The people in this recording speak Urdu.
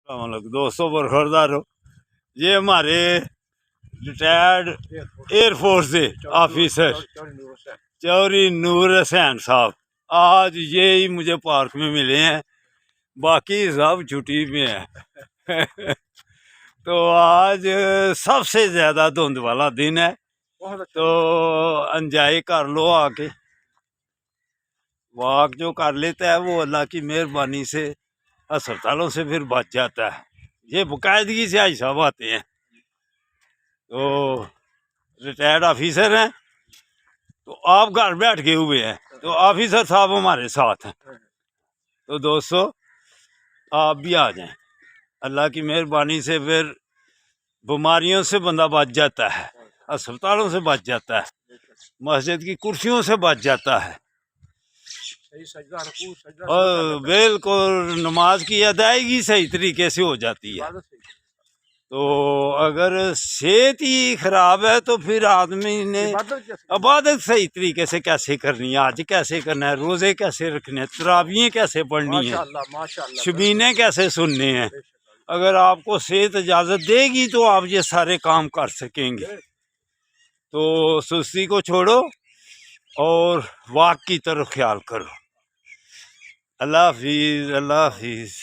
السلام علیکم دوستوں، برخوردار ہو. یہ ہمارے ریٹائرڈ ایئر فورس سے آفیسر چوری نور حسین صاحب آج یہی مجھے پارک میں ملے ہیں، باقی سب چھٹی میں ہیں. تو آج سب سے زیادہ دھند والا دن ہے، تو انجوائے کر لو آ کے. واک جو کر لیتا ہے وہ اللہ کی مہربانی سے ہسپتالوں سے پھر بچ جاتا ہے. یہ باقاعدگی سے آج صاحب آتے ہیں، تو ریٹائرڈ آفیسر ہیں، تو آپ گھر بیٹھ کے ہوئے ہیں، تو آفیسر صاحب ہمارے ساتھ ہیں. تو دوستو آپ بھی آ جائیں، اللہ کی مہربانی سے پھر بیماریوں سے بندہ بچ جاتا ہے، ہسپتالوں سے بچ جاتا ہے، مسجد کی کرسیوں سے بچ جاتا ہے، اور بالکل نماز کی ادائیگی صحیح طریقے سے ہو جاتی ہے. تو اگر صحت ہی خراب ہے تو پھر آدمی نے عبادت صحیح طریقے سے کیسے کرنی ہے، حج کیسے کرنا ہے، روزے کیسے رکھنے ہیں، تراویحیں کیسے پڑھنی ہیں، شبینے کیسے سننے ہیں. اگر آپ کو صحت اجازت دے گی تو آپ یہ سارے کام کر سکیں گے. تو سستی کو چھوڑو اور واک کی طرف خیال کرو. اللہ حافظ، اللہ حافظ.